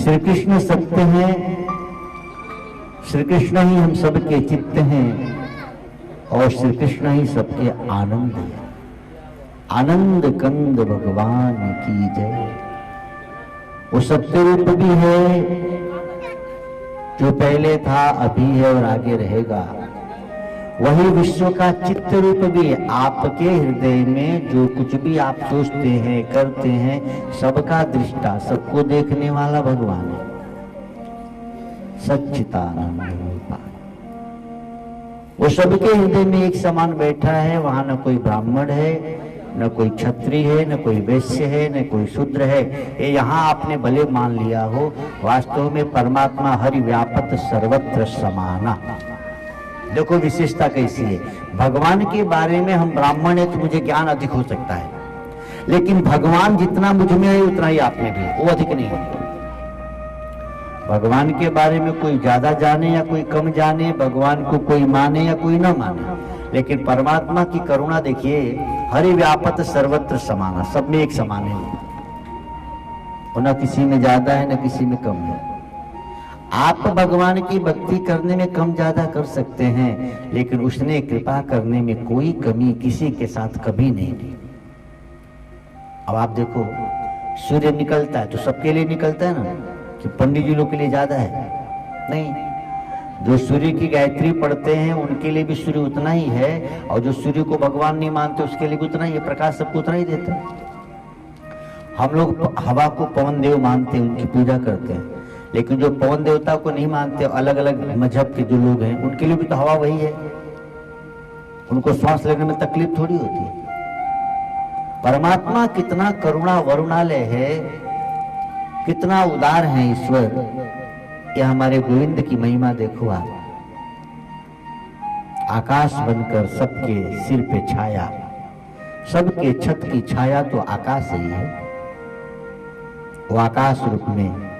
श्री कृष्ण सत्य हैं, श्री कृष्ण ही हम सबके चित्त हैं और श्री कृष्ण ही सबके आनंद है। आनंद कंद भगवान की जय। वो सत्य रूप भी है जो पहले था, अभी है और आगे रहेगा। वही विश्व का चित्त रूप भी है। आपके हृदय में जो कुछ भी आप सोचते हैं, करते हैं, सबका दृष्टा, सबको देखने वाला भगवान है। सच्चिदानंद रूपा वो सबके हृदय में एक समान बैठा है। वहां न कोई ब्राह्मण है, न कोई क्षत्रिय है, न कोई वैश्य है, न कोई शूद्र है। ये यहाँ आपने भले मान लिया हो, वास्तव में परमात्मा हरि व्यापत सर्वत्र समाना। देखो विशेषता कैसी है। भगवान के बारे में हम ब्राह्मण है तो मुझे ज्ञान अधिक हो सकता है, लेकिन भगवान जितना मुझ में है उतना ही आप में भी है, वो अधिक नहीं है। भगवान के बारे में कोई ज्यादा जाने या कोई कम जाने, भगवान को कोई माने या कोई ना माने, लेकिन परमात्मा की करुणा देखिए, हरि व्यापत सर्वत्र समाना, सब में एक समान है। वो न किसी में ज्यादा है न किसी में कम है। आप भगवान की भक्ति करने में कम ज्यादा कर सकते हैं, लेकिन उसने कृपा करने में कोई कमी किसी के साथ कभी नहीं दी। अब आप देखो, सूर्य निकलता है तो सबके लिए निकलता है ना, कि पंडित जी लोग के लिए ज्यादा है? नहीं। जो सूर्य की गायत्री पढ़ते हैं उनके लिए भी सूर्य उतना ही है, और जो सूर्य को भगवान नहीं मानते उसके लिए भी उतना ही है। प्रकाश सबको उतना ही देता है। हम लोग हवा को पवन देव मानते हैं, उनकी पूजा करते हैं, लेकिन जो पवन देवता को नहीं मानते, अलग अलग मजहब के जो लोग हैं, उनके लिए भी तो हवा वही है। उनको सांस लेने में तकलीफ थोड़ी होती है। परमात्मा कितना करुणा वरुणालय है, कितना उदार है ईश्वर। यह हमारे गोविंद की महिमा देखो आप। आकाश बनकर सबके सिर पे छाया, सबके छत की छाया तो आकाश ही है। वो आकाश रूप में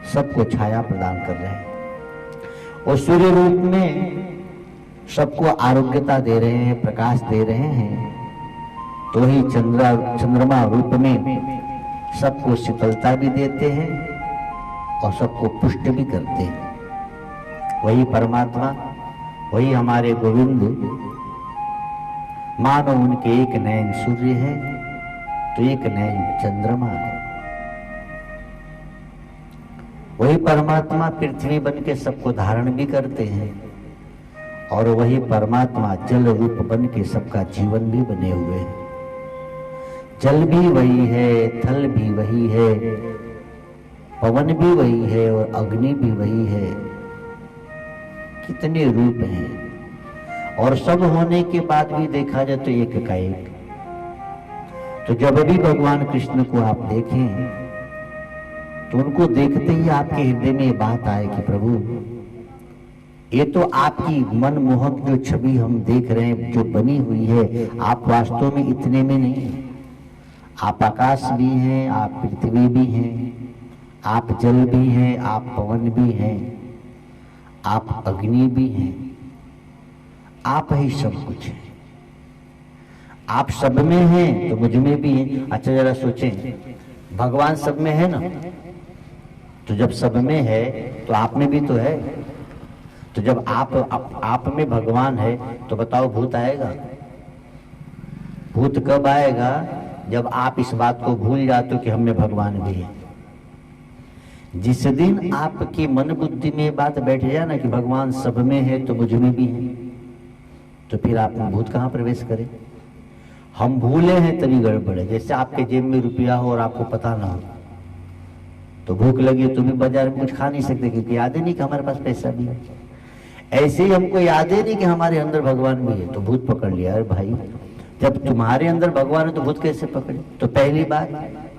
सबको छाया प्रदान कर रहे हैं। और सूर्य रूप में सबको आरोग्यता दे रहे हैं, प्रकाश दे रहे हैं। तो ही चंद्रमा रूप में सबको शीतलता भी देते हैं और सबको पुष्ट भी करते हैं। वही परमात्मा, वही हमारे गोविंद। मानो उनके एक नयन सूर्य है तो एक नयन चंद्रमा है। वही परमात्मा पृथ्वी बन के सबको धारण भी करते हैं, और वही परमात्मा जल रूप बन के सबका जीवन भी बने हुए हैं। जल भी वही है, थल भी वही है, पवन भी वही है और अग्नि भी वही है। कितने रूप हैं, और सब होने के बाद भी देखा जाए तो एक का एक। तो जब भी भगवान कृष्ण को आप देखें तो उनको देखते ही आपके हृदय में ये बात आए कि प्रभु, ये तो आपकी मनमोहक जो छवि हम देख रहे हैं, जो बनी हुई है, आप वास्तव में इतने में नहीं है। आप आकाश भी हैं, आप पृथ्वी भी हैं, आप जल भी हैं, आप पवन भी हैं, आप अग्नि भी हैं, आप ही सब कुछ हैं। आप सब में हैं तो मुझ में भी हैं। अच्छा जरा सोचें, भगवान सब में है ना, तो जब सब में है तो आप में भी तो है। तो जब आप में भगवान है तो बताओ भूत आएगा? भूत कब आएगा? जब आप इस बात को भूल जाते हो कि हम में भगवान भी है। जिस दिन आपकी मन बुद्धि में बात बैठ जाए ना कि भगवान सब में है तो मुझ में भी है, तो फिर आप भूत कहाँ प्रवेश करें? हम भूले हैं तभी गड़बड़ है। जैसे आपके जेब में रुपया हो और आपको पता ना हो, तो भूख लगी तो भी बाजार में कुछ खा नहीं सकते क्योंकि याद ही नहीं कि हमारे पास पैसा भी है। ऐसे ही हमको याद ही नहीं कि हमारे अंदर भगवान भी है, तो भूत पकड़ लिया। अरे भाई, जब तुम्हारे अंदर भगवान है तो भूत कैसे पकड़े? तो पहली बात,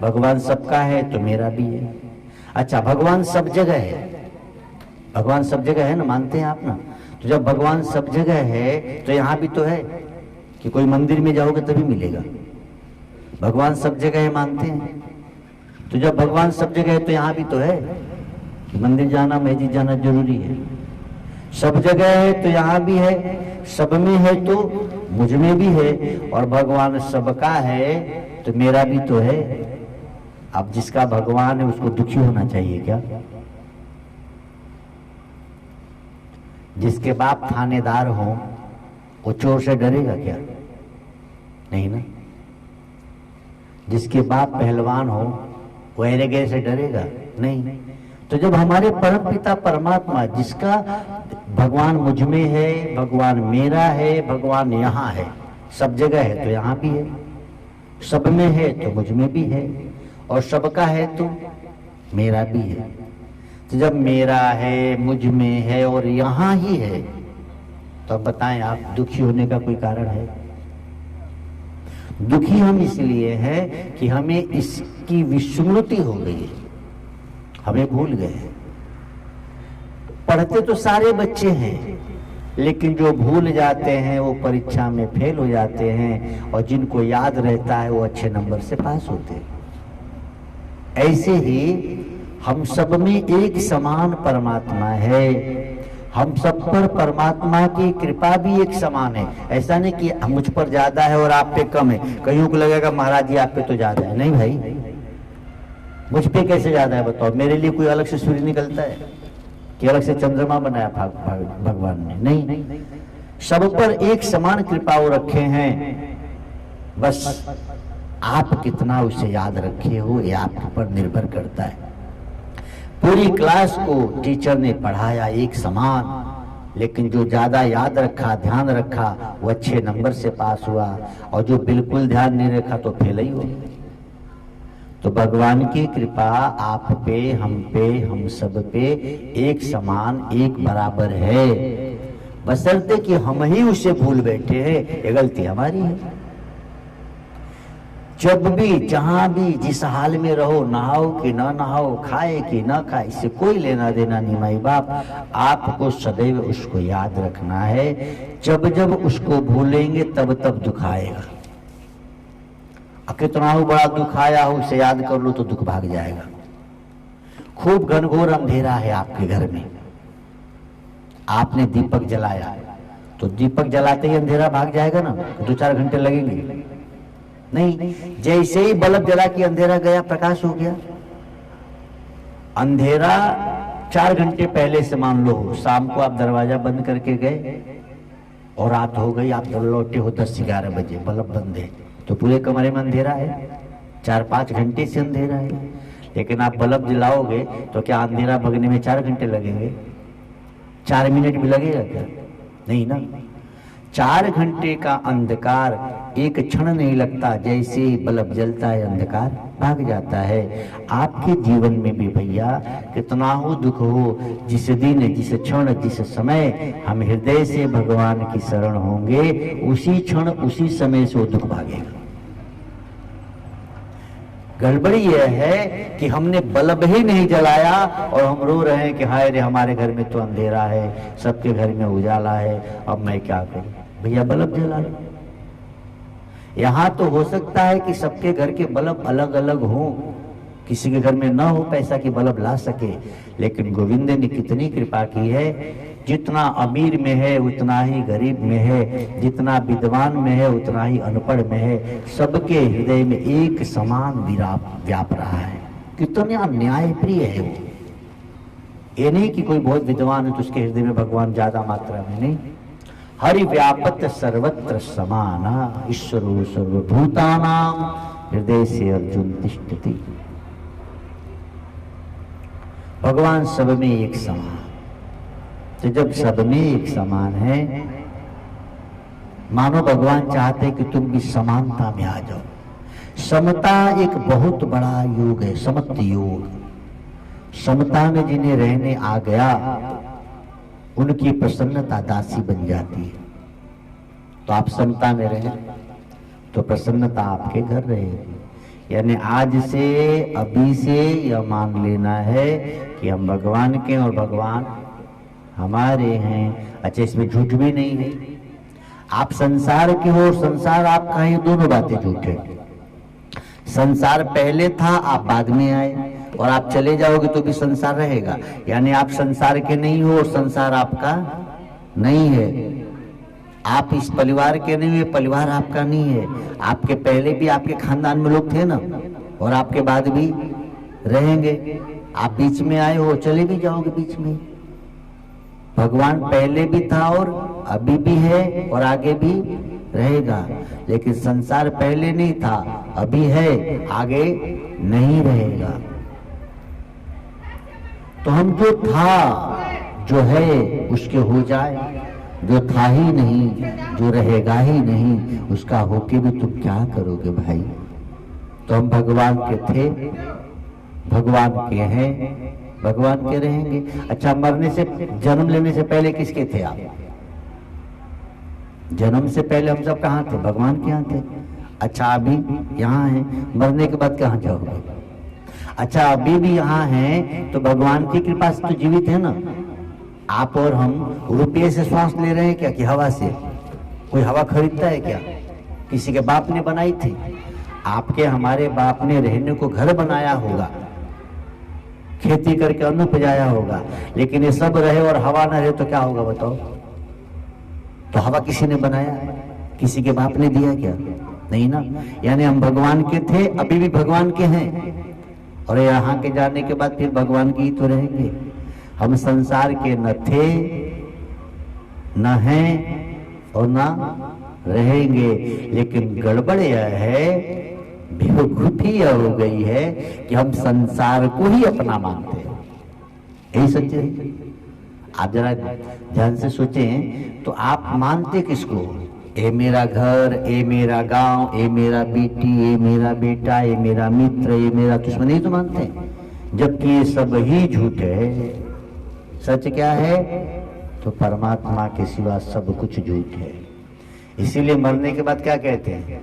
भगवान सबका है तो मेरा भी है। अच्छा, भगवान सब जगह है, भगवान सब जगह है ना, मानते हैं आप ना? तो जब भगवान सब जगह है तो यहाँ भी तो है कि कोई मंदिर में जाओगे तभी मिलेगा। भगवान सब जगह है मानते हैं, तो जब भगवान सब जगह है तो यहाँ भी तो है कि मंदिर जाना, मस्जिद जाना जरूरी है। सब जगह है तो यहाँ भी है, सब में है तो मुझ में भी है, और भगवान सबका है तो मेरा भी तो है। अब जिसका भगवान है उसको दुखी होना चाहिए क्या? जिसके बाप थानेदार हो वो चोर से डरेगा क्या? नहीं ना। जिसके बाप पहलवान हो वो एरे से डरेगा? नहीं। तो जब हमारे परम पिता परमात्मा, जिसका भगवान मुझ में है, भगवान मेरा है, भगवान यहाँ है, सब जगह है तो यहाँ भी है, सब में है तो मुझ में भी है, और सबका है तो मेरा भी है। तो जब मेरा है, मुझ में है और यहाँ ही है, तो अब बताएं आप दुखी होने का कोई कारण है? दुखी हम इसलिए है कि हमें इसकी विस्मृति हो गई है, हमें भूल गए। पढ़ते तो सारे बच्चे हैं, लेकिन जो भूल जाते हैं वो परीक्षा में फेल हो जाते हैं, और जिनको याद रहता है वो अच्छे नंबर से पास होते हैं। ऐसे ही हम सब में एक समान परमात्मा है, हम सब पर परमात्मा की कृपा भी एक समान है। ऐसा नहीं कि मुझ पर ज्यादा है और आप पे कम है। कईयों को लगेगा महाराज जी आप पे तो ज्यादा है। नहीं भाई, मुझ पे कैसे ज्यादा है बताओ? मेरे लिए कोई अलग से सूर्य निकलता है कि अलग से चंद्रमा बनाया भगवान ने? नहीं, सब पर एक समान कृपा वो रखे हैं। बस आप कितना उसे याद रखे हो ये आप पर निर्भर करता है। पूरी क्लास को टीचर ने पढ़ाया एक समान, लेकिन जो ज्यादा याद रखा, ध्यान रखा, वो अच्छे नंबर से पास हुआ, और जो बिल्कुल ध्यान नहीं रखा तो फेल ही हुआ। तो भगवान की कृपा आप पे, हम सब पे एक समान, एक बराबर है, बशर्ते कि हम ही उसे भूल बैठे हैं। ये गलती हमारी है। जब भी, जहां भी, जिस हाल में रहो, नहाओ कि ना नहाओ, खाए कि ना खाए, इससे कोई लेना देना नहीं माई बाप। आपको सदैव उसको याद रखना है। जब जब उसको भूलेंगे तब तब दुख आएगा। कितना हो बड़ा दुख आया हो, उसे याद कर लो तो दुख भाग जाएगा। खूब घनघोर अंधेरा है आपके घर में, आपने दीपक जलाया, तो दीपक जलाते ही अंधेरा भाग जाएगा ना? 2-4 घंटे लगेंगे? नहीं। जैसे ही बल्ब जला के अंधेरा गया, प्रकाश हो गया। अंधेरा 4 घंटे पहले से मान लो, शाम को आप दरवाजा बंद करके गए और रात हो गई, आप लौटे हो 10-11 बजे, बल्ब बंद है, तो पूरे कमरे में अंधेरा है। 4-5 घंटे से अंधेरा है। लेकिन आप बल्ब जलाओगे तो क्या अंधेरा भगने में 4 घंटे लगेंगे? 4 मिनट भी लगेगा क्या? नहीं ना। 4 घंटे का अंधकार एक क्षण नहीं लगता, जैसे ही बल्ब जलता है अंधकार भाग जाता है। आपके जीवन में भी भैया कितना हो दुख हो, जिस दिन, जिस क्षण, जिस समय हम हृदय से भगवान की शरण होंगे, उसी क्षण, उसी समय से वो दुख भागेगा। गड़बड़ी यह है कि हमने बल्ब ही नहीं जलाया और हम रो रहे हैं कि हाय रे हमारे घर में तो अंधेरा है, सबके घर में उजाला है, अब मैं क्या करूं? भैया बल्ब जला लो। यहां तो हो सकता है कि सबके घर के बल्ब अलग अलग हों, किसी के घर में ना हो पैसा की बल्ब ला सके, लेकिन गोविंद ने कितनी कृपा की है। जितना अमीर में है उतना ही गरीब में है, जितना विद्वान में है उतना ही अनपढ़ में है, सबके हृदय में एक समान व्याप रहा है। कितना न्याय प्रिय है वो। ये नहीं कि कोई बहुत विद्वान है तो उसके हृदय में भगवान ज्यादा मात्रा में नहीं। हरि व्यापत सर्वत्र समाना, ईश्वरो सर्वभूतानां हृदय से अर्जुन तिष्ठति। भगवान सब में एक समान। तो जब सब में एक समान है, मानो भगवान चाहते कि तुम भी समानता में आ जाओ। समता एक बहुत बड़ा योग है, समत्व योग। समता में जिन्हें रहने आ गया उनकी प्रसन्नता दासी बन जाती है। तो आप समता में रहें तो प्रसन्नता आपके घर रहेगी। यानी आज से, अभी से यह मान लेना है कि हम भगवान के और भगवान हमारे हैं। अच्छा, इसमें झूठ भी नहीं है। आप संसार के हो, संसार आपका है, दोनों बातें झूठ है। संसार पहले था, आप बाद में आए, और आप चले जाओगे तो भी संसार रहेगा। यानी आप संसार के नहीं हो और संसार आपका नहीं है। आप इस परिवार के नहीं हुए, परिवार आपका नहीं है। आपके पहले भी आपके खानदान में लोग थे ना, और आपके बाद भी रहेंगे। आप बीच में आए हो, चले भी जाओगे बीच में। भगवान पहले भी था और अभी भी है और आगे भी रहेगा, लेकिन संसार पहले नहीं था, अभी है, आगे नहीं रहेगा। तो हम जो था, जो है, उसके हो जाए, जो था ही नहीं, जो रहेगा ही नहीं, उसका होके भी तुम क्या करोगे भाई। तो हम भगवान के थे, भगवान के हैं, भगवान के रहेंगे। अच्छा, मरने से, जन्म लेने से पहले किसके थे आप? जन्म से पहले हम सब कहाँ थे? भगवान के यहाँ थे। अच्छा, अभी यहाँ हैं, मरने के बाद कहाँ जाओगे? अच्छा, अभी भी यहाँ हैं तो भगवान की कृपा से तो जीवित है ना। आप और हम रुपये से श्वास ले रहे हैं क्या, कि हवा से? कोई हवा खरीदता है क्या? किसी के बाप ने बनाई थी? आपके हमारे बाप ने रहने को घर बनाया होगा, खेती करके अन्न उपजाया होगा, लेकिन ये सब रहे और हवा न रहे तो क्या होगा बताओ? तो हवा किसी ने बनाया? किसी के बाप ने दिया क्या? नहीं ना। यानी हम भगवान के थे, अभी भी भगवान के हैं, और यहाँ के जाने के बाद फिर भगवान की ही तो रहेंगे। हम संसार के न थे, न हैं और न रहेंगे। लेकिन गड़बड़ यह है, बेवकूफी यह हो गई है कि हम संसार को ही अपना मानते हैं। यही सच है। आप जरा ध्यान से सोचें तो आप मानते किसको? ए मेरा घर, ए मेरा गांव, ए मेरा बेटी, ए मेरा बेटा, ए मेरा मित्र, ए मेरा दुश्मन, ही तो मानते हैं। जबकि ये सब ही झूठ है। सच क्या है? तो परमात्मा के सिवा सब कुछ झूठ है। इसीलिए मरने के बाद क्या कहते हैं?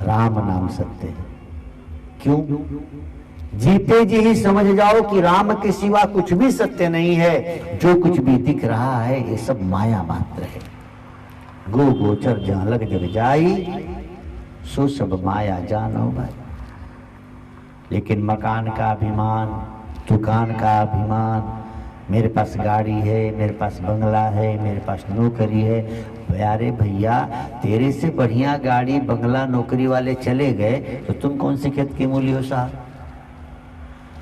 राम नाम सत्य है। क्यों? जीते जी ही समझ जाओ कि राम के सिवा कुछ भी सत्य नहीं है। जो कुछ भी दिख रहा है ये सब माया मात्र है। गो गोचर जहां लग जग जाई, सो सब माया जानो भाई। लेकिन मकान का अभिमान, दुकान का अभिमान, मेरे पास गाड़ी है, मेरे पास बंगला है, मेरे पास नौकरी है। प्यारे भैया, तेरे से बढ़िया गाड़ी, बंगला, नौकरी वाले चले गए तो तुम कौन से खेत के मूली हो साहब?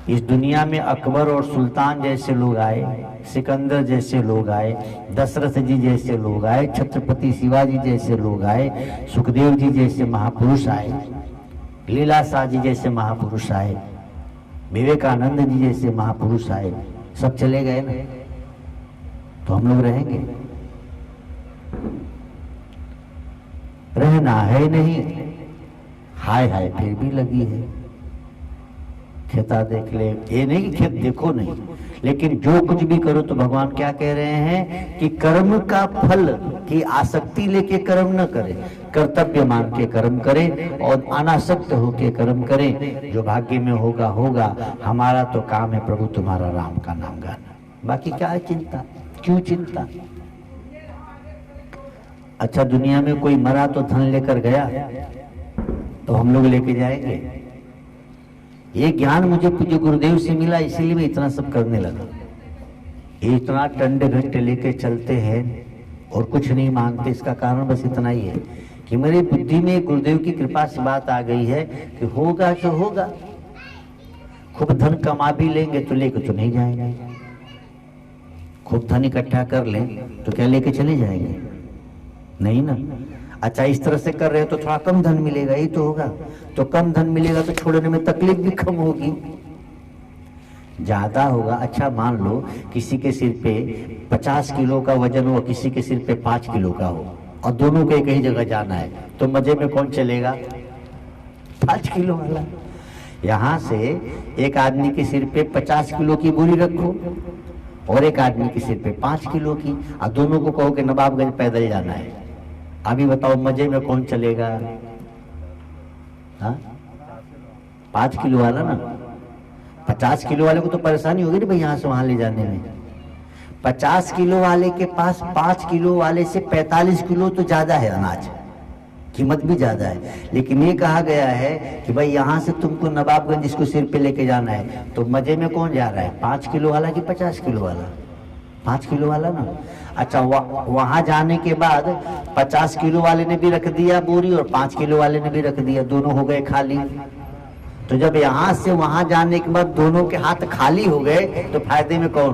इस दुनिया में अकबर और सुल्तान जैसे लोग आए, सिकंदर जैसे लोग आए, दशरथ जी जैसे लोग आए, छत्रपति शिवाजी जैसे लोग आए, सुखदेव जी जैसे महापुरुष आए, लीलाशाह जी जैसे महापुरुष आए, विवेकानंद जी जैसे महापुरुष आए, सब चले गए ना। तो हम लोग रहेंगे? रहना है नहीं। हाय हाय फिर भी लगी है। खेता देख ले, ये नहीं कि खेत देखो नहीं, लेकिन जो कुछ भी करो तो भगवान क्या कह रहे हैं कि कर्म का फल की आसक्ति लेके कर्म न करे, कर्तव्य मान के कर्म करें और अनासक्त होके कर्म करें। जो भाग्य में होगा होगा। हमारा तो काम है प्रभु तुम्हारा राम का नाम गाना। बाकी क्या है चिंता? क्यों चिंता? अच्छा, दुनिया में कोई मरा तो धन लेकर गया, तो हम लोग लेके जाएंगे? ये ज्ञान मुझे पूज्य गुरुदेव से मिला, इसीलिए मैं इतना सब करने लगा। इतना टंडे घंटे लेके चलते हैं और कुछ नहीं मांगते। इसका कारण बस इतना ही है कि मेरी बुद्धि में गुरुदेव की कृपा से बात आ गई है कि होगा तो होगा। खूब धन कमा भी लेंगे तो लेके तो नहीं जाएंगे। खूब धन इकट्ठा कर लें तो क्या लेके चले जाएंगे? नहीं ना। अच्छा, इस तरह से कर रहे हो तो थोड़ा कम धन मिलेगा, ये तो होगा। तो कम धन मिलेगा तो छोड़ने में तकलीफ भी कम होगी, ज्यादा होगा। अच्छा, मान लो किसी के सिर पे 50 किलो का वजन हो, किसी के सिर पे 5 किलो का हो, और दोनों को एक ही जगह जाना है, तो मजे में कौन चलेगा? 5 किलो वाला। यहाँ से एक आदमी के सिर पे 50 किलो की बोरी रखो और एक आदमी के सिर पे 5 किलो की, और दोनों को कहो कि नवाबगंज पैदल जाना है। अभी बताओ मजे में कौन चलेगा? हाँ, 5 किलो वाला ना। 50 किलो वाले को तो परेशानी होगी ना भाई यहाँ से वहां ले जाने में। 50 किलो वाले के पास 5 किलो वाले से 45 किलो तो ज्यादा है अनाज, कीमत भी ज्यादा है। लेकिन ये कहा गया है कि भाई यहाँ से तुमको नवाबगंज इसको सिर पे लेके जाना है, तो मजे में कौन जा रहा है? 5 किलो वाला कि 50 किलो वाला? 5 किलो वाला ना। अच्छा, वहां जाने के बाद 50 किलो वाले ने भी रख दिया बोरी और 5 किलो वाले ने भी रख दिया, दोनों हो गए खाली। तो जब यहां से वहां जाने के बाद दोनों के हाथ खाली हो गए तो फायदे में कौन?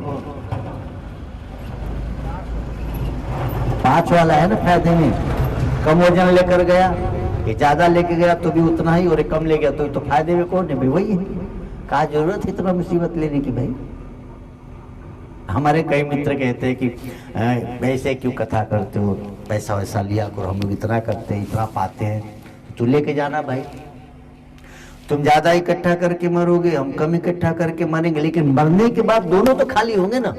5 वाला है ना फायदे में। कम वजन लेकर गया, ये ज्यादा लेके गया तो भी उतना ही, और कम ले गया तो फायदे में कौन है भाई? वही है। क्या जरूरत है इतना मुसीबत लेने की भाई? हमारे कई मित्र कहते हैं कि वैसे क्यों कथा करते हो, पैसा वैसा लिया करो, हम लोग इतना करते हैं, इतना पाते हैं। तू लेके जाना भाई, तुम ज्यादा इकट्ठा करके मरोगे, हम कम इकट्ठा करके मरेंगे, लेकिन मरने के बाद दोनों तो खाली होंगे ना।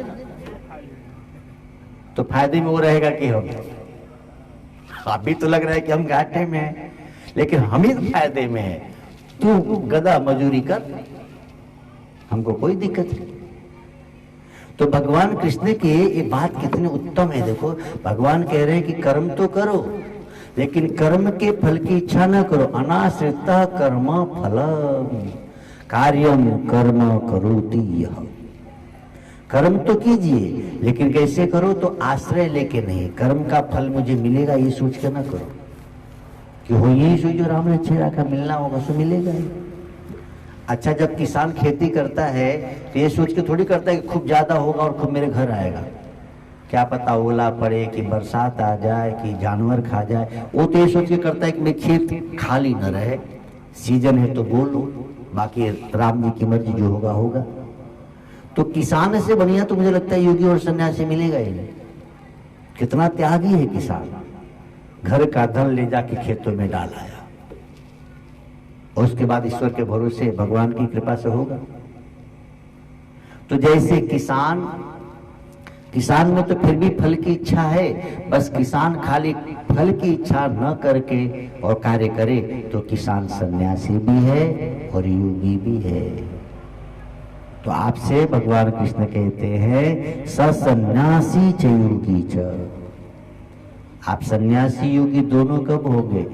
तो फायदे में वो रहेगा कि हम, अभी तो लग रहा है कि हम घाटे में हैं, लेकिन हम ही फायदे में है। तू गधा मजूरी कर, हमको कोई दिक्कत नहीं। तो भगवान कृष्ण की ये बात कितनी उत्तम है। देखो भगवान कह रहे हैं कि कर्म तो करो, लेकिन कर्म के फल की इच्छा न करो। अनाश्रित कर्म फलम कार्यम कर्म करोति यः। कर्म तो कीजिए, लेकिन कैसे करो? तो आश्रय लेके नहीं, कर्म का फल मुझे मिलेगा ये सोच के ना करो कि हो यही सोच जो राम ने अच्छे रखा, मिलना होगा सो मिलेगा ही। अच्छा, जब किसान खेती करता है तो ये सोच के थोड़ी करता है कि खूब ज्यादा होगा और खूब मेरे घर आएगा। क्या पता ओला पड़े कि बरसात आ जाए कि जानवर खा जाए। वो तो ये सोच के करता है कि मेरे खेत खाली न रहे, सीजन है तो बोलो, बाकी राम जी की मर्जी जो होगा होगा। तो किसान से बढ़िया तो मुझे लगता है योगी और सन्यासी मिलेगा ही नहीं। कितना त्यागी है किसान, घर का धन ले जाके खेतों में डाल आया, और उसके बाद ईश्वर के भरोसे भगवान की कृपा से होगा। तो जैसे किसान में तो फिर भी फल की इच्छा है, बस किसान खाली फल की इच्छा न करके और कार्य करे तो किसान सन्यासी भी है और योगी भी है। तो आपसे भगवान कृष्ण कहते हैं सन्यासी च योगी च। आप सन्यासी योगी दोनों कब होंगे?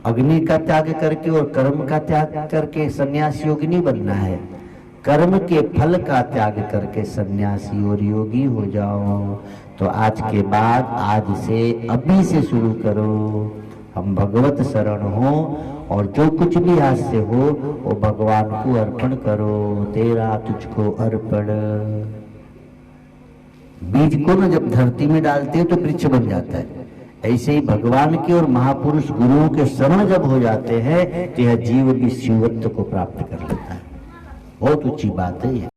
अग्नि का त्याग करके और कर्म का त्याग करके सन्यासी योगी नहीं बनना है, कर्म के फल का त्याग करके सन्यासी और योगी हो जाओ। तो आज के बाद, आज से, अभी से शुरू करो, हम भगवत शरण हो और जो कुछ भी आज से हो वो भगवान को अर्पण करो। तेरा तुझको अर्पण। बीज को ना जब धरती में डालते हैं तो वृक्ष बन जाता है, ऐसे ही भगवान के और महापुरुष गुरुओं के शरण जब हो जाते हैं तो यह जीव भी शिवत्व को प्राप्त कर लेता है। बहुत ऊंची बात है ये।